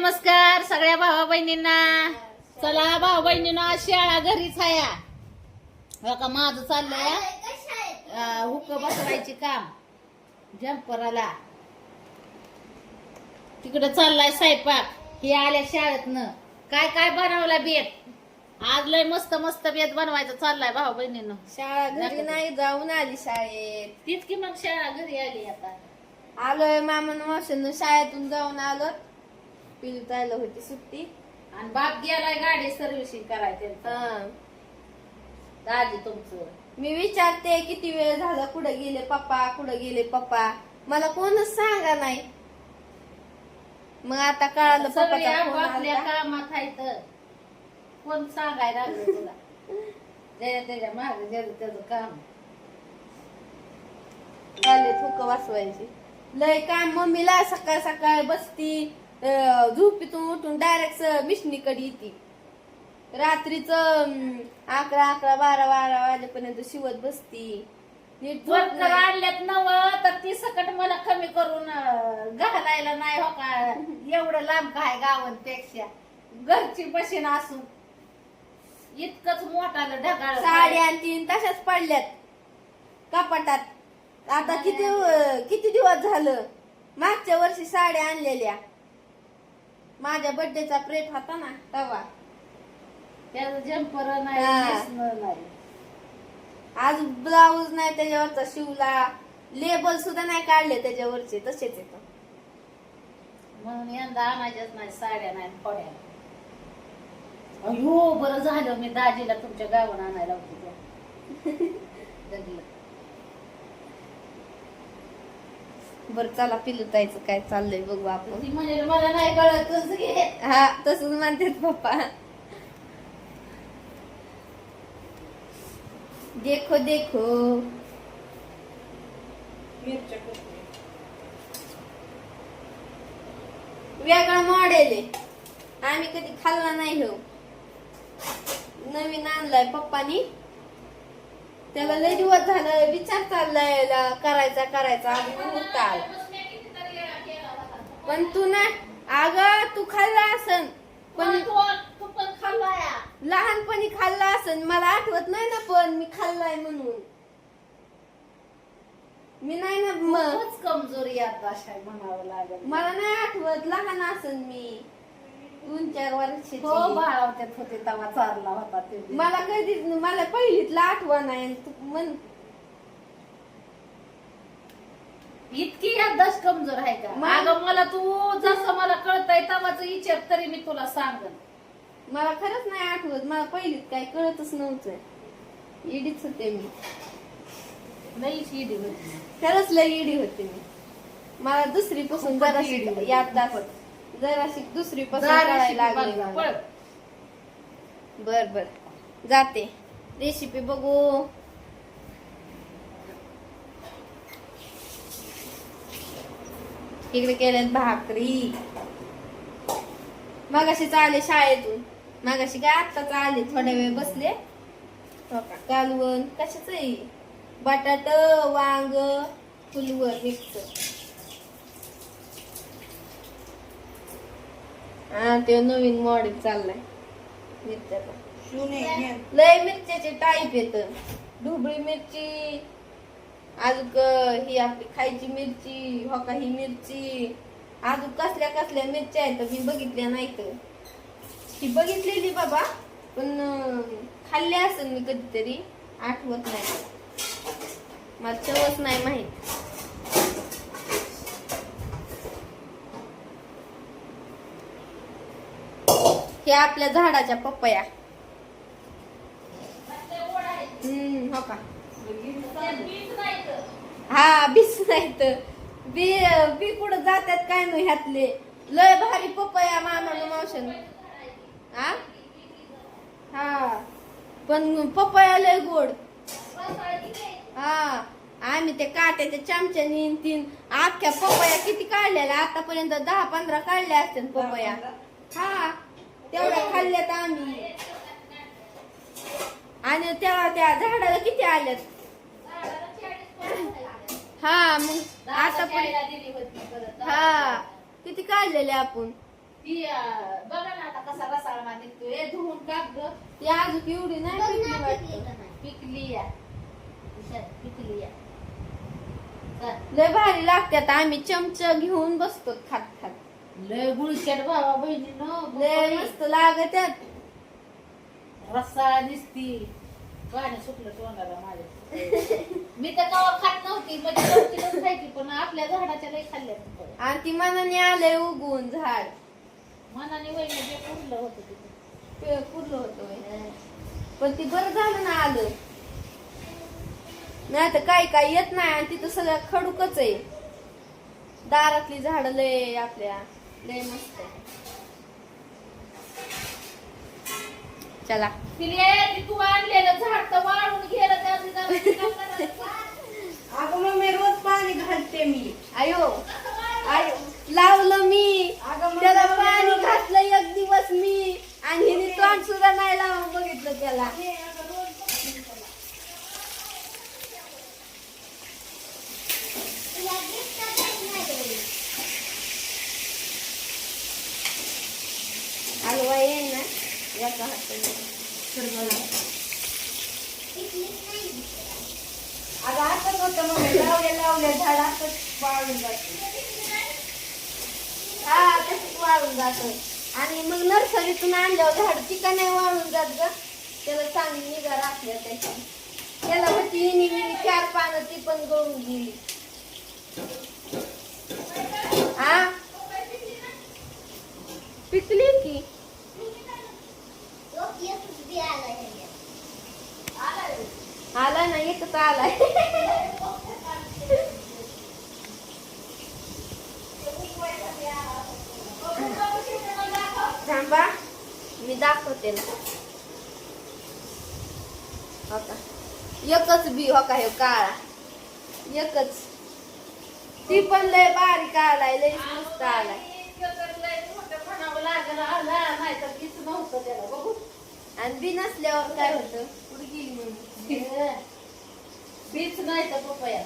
नमस्कार सगळ्या भावा बहिणींना. चला भाऊ बहिणींना शाळा घरीच हाया. बघा माझं चाललंय हुक बसवायची काम जम्पराला. तिकडे चाललाय स्वयंपाक. हे आल्या शाळेतनं. काय काय बनवला बेत आज? लय मस्त मस्त बेत बनवायचं चाललाय भाऊ बहिणींना. शाळा घरी नाही जाऊन आली शाळेत. तीच की मग शाळा घरी आली आता. आलोय मामान मावशीनं शाळेतून जाऊन आलो. पिलू जायला होती सुट्टी आणि बाप गेलाय गाडी सर्व्हिसिंग करायचं. दाजी तुमचं मी विचारते किती वेळ झाला, कुठे गेले पप्पा, कुठे गेले पप्पा. मला कोणच सांगा नाही. मग आता कळालं पप्पाचा फोन आपल्या आलता. कामात आहे तर कोण सांगायला लागलं तुला? त्याच्या मागे त्याचं काम चालले थुक वाचवायची. लय काम मम्मीला. सकाळ सकाळ बसती झोपीतून उठून डायरेक्ट मिशनीकडे येते. रात्रीच 11-12 वाजेपर्यंत शिवत बसती. नीट वर्कर आणल्यात नव तर ती सकट मला कमी करून घालायला नाही हो का. एवढं लांब काय गावांपेक्षा घरची बशीन असून इतकंच मोठालं ढगाळ साड्या आणि 3 तशाच पडल्यात कपाटात. आता किती दिवस झालं. मागच्या वर्षी साड्या आणलेल्या. माझ्या बर्थडेचा प्रेट होता ना तवा. त्याचं जम्पर नाही हा. नेसणं नाही. आज ब्लाऊज नाही त्याच्यावरचा शिवला. लेबल सुद्धा नाही काढले त्याच्यावरचे, तसेच येत. म्हणून यंदा आणायच्याच नाही साड्या नाही फोड्या. अयो बरं झालं मी दाजीला तुमच्या गावाला आणायला होती. बरं चला पिलुतायचं काय चाललंय बघू आपण. ती म्हणजे मला नाही कळत घे. हा तसंच म्हणतात पप्पा. देखो देखो वेगळा मॉडेल आहे. आम्ही कधी खाल्ला नाही हो. नवीन आणलाय पप्पानी. त्याला लय दिवस झालं विचार चाललाय करायचा अजून मुहूर्त आला. पण तू ना अगं तू खाल्ला असन. पण तू पण खाल्लाय. लहानपणी खाल्ला असन. मला आठवत नाही ना पण मी खाल्लाय म्हणून. मी नाही ना खूपच कमजोरी आता अशा म्हणावं लागेल. मला नाही आठवत. लहान असन मी 2-4 वर्षाची. हो बाळवत्यात होते तेव्हा चालला होता ते. मला पहिलीतला आठवण आहे. तू म्हण इतकी याददाश्त कमजोर आहे का? अगं मला तू जसं मला कळतंय तेव्हाच विचार तरी मी तुला सांगन. मला खरंच नाही आठवत. मला पहिलीत काय कळतच नव्हतं. इडीच होते मी. लई शिडी होती. खरंच लय इडी होते मी. मला दुसरी पासून खूपच जराशी इडी होती. याददाश्त जराशी दुसरी पासून कळायला लागली मला. बर जाते रेसिपी बघू. इकडे केल्यात भाकरी. मगाशीच आले शाळेतून. मगाशी काय आत्ताच आले. थोड्या वेळ बसले. हो का कालवण कशाच आहे. बटाट वांग फुलवर मिक्स. हा ते नवीन मॉडेल चाललाय मिरच्याचा. लय मिरच्याचे टाईप येत. ढोबळी मिरची, अजून ही आपली खायची मिरची, हो का ही मिरची, अजून कसल्या कसल्या मिरच्या आहेत मी बघितल्या नाहीत. ही बघितलेली बाबा पण खाल्ल्या असेल मी कधीतरी. आठवत नाही मला. चवच नाही माहित. हे आपल्या झाडाच्या पपया. हो का. हा बीस नाही तर बी कुठं जातात काय नाही ह्यातले. लय भारी पपया मामाला मावशन. हा पण पपया लय गोड. हा आम्ही ते काट्याच्या चमच्यानी 3 अख्ख्या पपया किती काढलेल्या आतापर्यंत 10-15 काढल्या असतील पपया. हा तेवढ्या खाल्ल्यात आम्ही. आणि तेव्हा त्या झाडाला किती आल्यात. हा मग आता पण हा किती काढलेले आपण. ती बघा ना आता कसा रसाळा निघतोय. हे धुवून काप ग. ती अजून एवढी नाही पिकली वाटतं. पिकली या पिकली या. चल. लय भारी लागतात. आम्ही चमचा घेऊन बसतो खात खात. लय गुळशेट भावा लय बहिणीनं मस्त लागत्यात. रस्सा दिसती. गाणं सुटलं तोंडाला माझ्या. मी तर कवा खात नव्हती म्हणजे नव्हती खायची पण आपल्या झाडाच्या लय खाल्ल्या. आणि ती मनाने आलंय उगवून झाड. मनाने वहिनी जे पुरलं होतं तिथे पुरलं होतं. पण ती बरं झालं ना आलं. नाही तर काही काही येत नाही. आणि तिथं सगळं खडूकच आहे. दारातली झाड लय आपल्या लय मस्त आहे. चला तिला तू आणलेलं झाड तर वाळून गेलं त्यात. अगं मग मी रोज पाणी घालते मी. आयो आयो लावलं मी. त्याला पाणी घातलं एक दिवस मी. आणि हिने तोंड सुद्धा नाही लावून बघितलं त्याला. हलवा येईल ना याचा हात. अगं असंच होतं मग लावल्या झाड असंच वाळून जाते. हा तसंच वाळून जात. आणि मग नर्सरीतून आणल्यावर झाड ती का नाही वाळून जात ग. त्याला चांगली निगा राखल्या त्याची. त्याला होती इनी मिनी 4 पानं ती पण गळून गेली. आ पिकली की आला ना एकच आलाय. थांबा मी दाखवते ना. हो का एकच बी हो का हे काळा एकच. ती पण लय बारीक आलाय लय मस्त आलाय. म्हणावं लागलं आला नाही तर तीच नव्हतं त्याला बघू. आणि बी नसल्यावर काय होतं पुढे गेली म्हणून. बीच नाही तर पपया.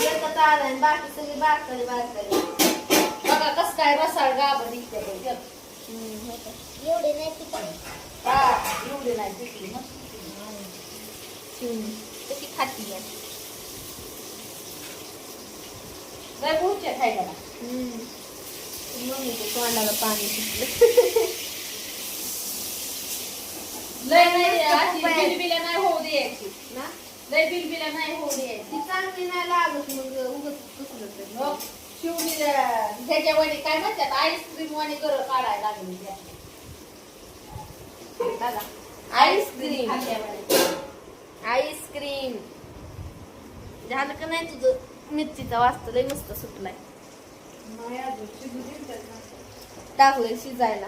एकच आलाय आणि बाकी सगळी बारकाली बारकाली. बघा कस काय रसाळ गाभा निघते एवढे नाही पिकले. हा एवढी नाही पिकली मग कशी खाती आहे. काय गुळच्या खायला ना. मम्मीच्या तोंडाला पाणी सुटलं. लय नाही अशी बिलबिल्या नाही होऊ द्यायची ना लय बिलबिल्या नाही होऊ द्यायची. ती चांगली नाही लागत मग उगत कसलं तरी. मग शिवणी त्याच्या वणी काय म्हणतात आईस्क्रीम वाणी कर काढायला लागली त्या. बघा आईस्क्रीम आईस्क्रीम झालं का नाही तुझं. मिरचीचा वास लय मस्त सुटलाय. नाही अजून शिजू दिलं ना. टाकलंय शिजायला.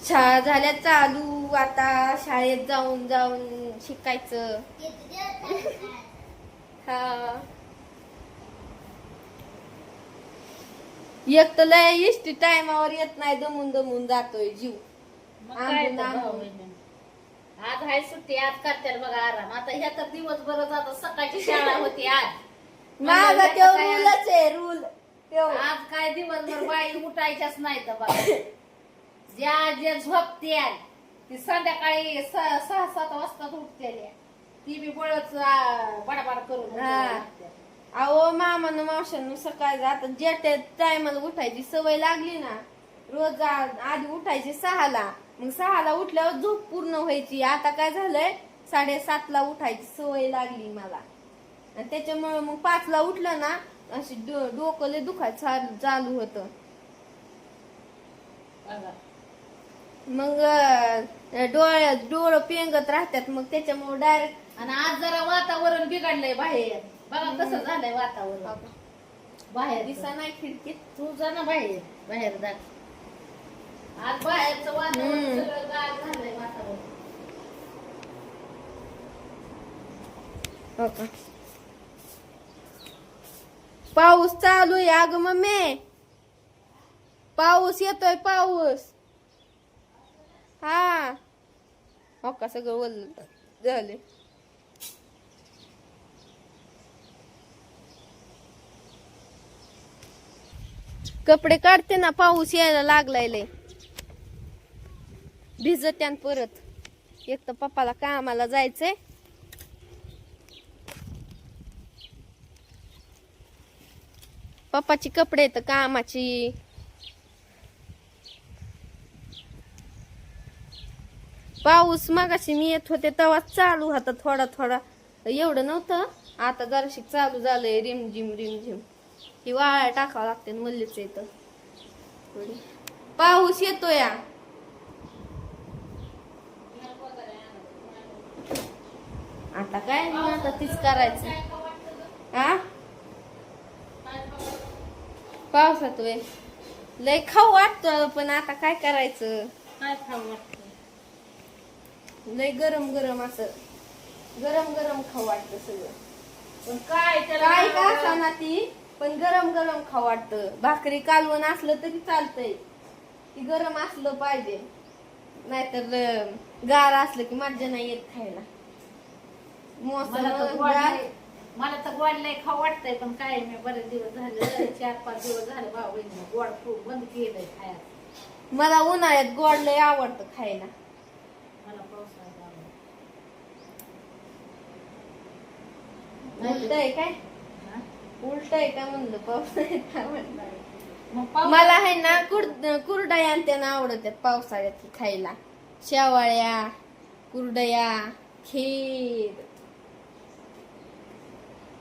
शाळा झाल्या चालू. आता शाळेत जाऊन जाऊन शिकायचं. हा एक तर लय इष्टी टायमावर येत नाही. दमून दमून जातोय जीव. मग काय तर भाऊ आज हाय सुट्टी आज करतात बघा आराम. आता ह्या तर दिवसभर जातात सकाळची शाळा होती आज. माझा तो रूलच आहे रूल. आज काय दिवसभर बाई उठायच्याच नाही तर बघा. ज्या ज्या झोपत्या ती संध्याकाळी 6-7 वाजता उठते. ती बी बळच बडाबड करून अहो मामानं मावशांना सकाळी जात ज्या टायमाला उठायची सवय लागली ना. रोज आधी उठायची 6ला. मग 6ला उठल्यावर झोप पूर्ण व्हायची. आता काय झालंय 7:30ला उठायची सवय लागली मला. आणि त्याच्यामुळे मग 5ला उठलं ना अशी डोकं लय दुखायचं चालू होतं. मग डोळं पेंगत राहतात. मग त्याच्यामुळे डायरेक्ट. आणि आज जरा वातावरण बिघडलंय बाहेर. बघा कसं झालंय वातावरण बाहेर. दिसा नाही खिडकीत. तू जा ना बाहेर जा. आज बाहेरचं वातावरण सगळं गार झालंय वातावरण. हो का पाऊस चालू आहे. अगं मम्मी पाऊस येतोय पाऊस. हा हो का सगळं ओलं झाले. कपडे काढते ना, पाऊस यायला लागलाय लय. भिजत्यान परत. एक तर पप्पाला कामाला जायचंय. पप्पाची कपडे तर कामाची. पाऊस मगाशी मी येत होते तेव्हा चालू होता थोडा थोडा, एवढं नव्हतं. आता जराशी चालू झालंय रिमझिम रिमझिम. ही वाळा टाकावं लागते मल्लीच इथं. पाऊस येतो या. आता काय नाही, आता तीच करायचं. हा पावसात वे लय खाऊ वाटतं, पण आता काय करायचं. काय खाऊ वाटतं? लय गरम गरम असं गरम गरम खाऊ वाटतं सगळं. पण काय त्याला काय का असाना ती, पण गरम गरम खाऊ वाटतं. भाकरी कालवण असलं तरी चालतंय, ती गरम असलं पाहिजे. नाहीतर गार असलं की मज्जा नाही येत खायला. मला तर गोड लय खाऊ वाटतंय, पण काय मी बरेच दिवस झाले 4-5 दिवस झाले भाऊ बहिणी गोड खूप बंद केलंय खायला. मला उन्हाळ्यात गोड लय आवडतं खायला. मला पावसाळ्यात आवडतं. उलट आहे काय? हा? उलट आहे का म्हणलं पावसाळ्यात आवडतं. मग मला आहे ना कुरडया आणि त्यांना आवडतात पावसाळ्यात खायला. शेवाळ्या, कुरडया, खीर.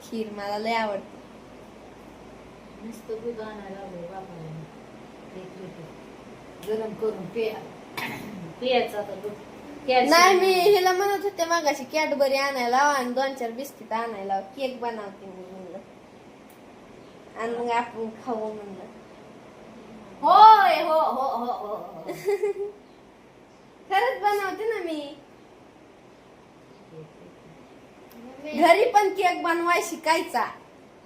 खीर मला लय आवडते. नुसतं दूध आणायला लावलंय बापाला. 1 लिटर गरम करून पियाचं आता दूध. नाही, मी हिला म्हणत होते मागाशी कॅडबरी आणायला आणि 2-4 बिस्किट आणायला. केक बनवते मी म्हणलं, आणि मग आपण खाऊ म्हणलं. होय हो हो हो हो हो. खरंच बनवते ना मी. घरी पण केक बनवाय शिकायचा.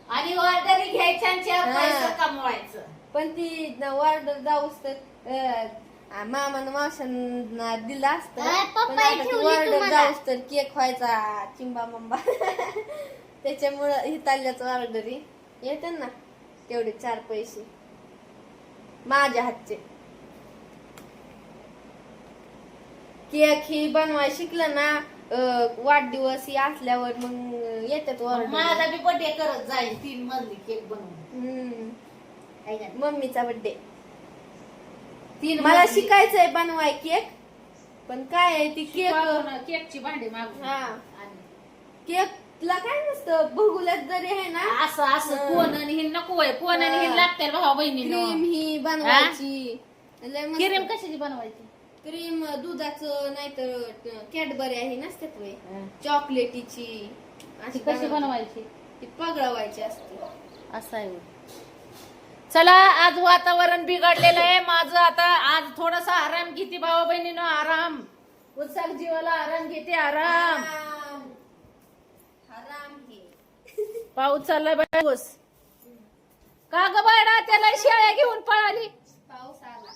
आणि ऑर्डर घ्यायच्या आणि 4 हा. पैसे कमवायचं. पण ती ऑर्डर जाऊस तर मामानं मावशांना दिला असतं. पण ऑर्डर जाऊस तर केक व्हायचा चिंबा मंबा. त्याच्यामुळं हिताल्याच ऑर्डर येते ना तेवढे 4 पैसे माझ्या हातचे. केक ही बनवाय शिकलं ना, वाढदिवस ही असल्यावर मग येतात ऑर्डर. माझा बी बर्थडे करत जाईल 3 मजली केक बनवून. मम्मीचा बर्थडे. 3 मला मजली. शिकायचंय बनवाय केक, पण काय आहे ती केक. केकची भांडी मागून. हा. आणि केकला काय नसतं, भगुल्यात जरी आहे ना असं असं कोण आणि हे नको आहे. कोण आणि हे लागते भाऊ बहिणी. क्रीम ही बनवायची. लय मस्त. क्रीम कशाची बनवायची? क्रीम दुधाचं, नाहीतर कॅडबरी आहे नसतात वय चॉकलेटीची. ती कशी बनवायची? ती पगळवायची असते. असं आहे. चला, आज वातावरण बिघडलेलं आहे माझं. आता आज थोडासा आराम घेते भाऊ बहिणीनं. आराम. उत्साह जीवाला आराम घेते. आराम. आराम घे. पाऊस चाललाय पाऊस. का ग बायडा, त्याला शेळ्या घेऊन पळाली. पाऊस आला.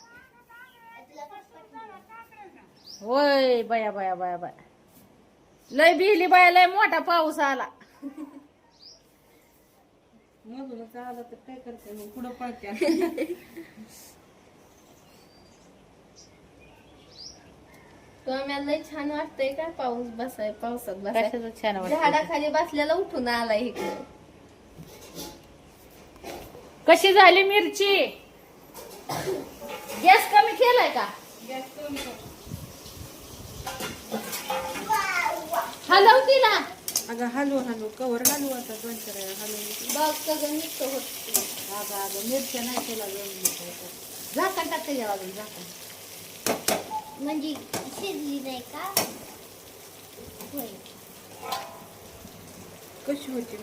होय बाया बाया बाया बाया, लय बिहली बाया, लय मोठा पाऊस आला. मधूनच आला तर काय करते मग, पुढं पळते. तुम्हाला लय छान वाटतंय का पाऊस बसाय, पावसात बसाय. कशाचं छान वाटतं? झाडाखाली बसल्याला उठून आलाय इकडे. कशी झाली मिरची? गॅस कमी केलाय का? हलव तिला. अगं हलू हलू कवर हलू आता 2-4 वेळा हलवली. बघ सगळं निघत होत. अगं अगं, मिरच्या नाही केला. झाकण टाकते जेव्हा झाकण. म्हणजे शिजली नाही का? कशी होती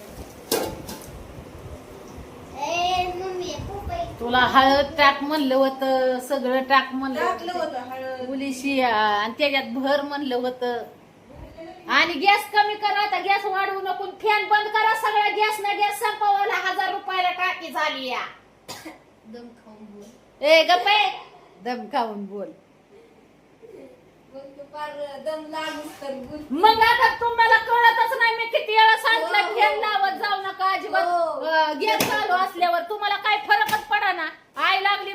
तुला हळद टाक म्हणलं होतं, सगळं टाक म्हणलं टाकलं होतं. होतं हळद. मुलीशी आणि त्याच्यात भर म्हणलं होतं. आणि गॅस कमी करा आता, गॅस वाढवू नको. फॅन बंद करा सगळ्या. गॅस ना गॅस संपवायला 1000 रुपयाला टाकी झाली या. दम खाऊन बोल. ए गप्पे, दम खाऊन बोल. मग तू फार दम लागूस तर बोल. मग आता तुम्हाला कळतच नाही मी किती वेळा सांगितलं फॅन लावत जाऊ नका अजिबात. हो. गॅस चालू असल्यावर तुम्हाला काय फरकच पडा ना. आई लागली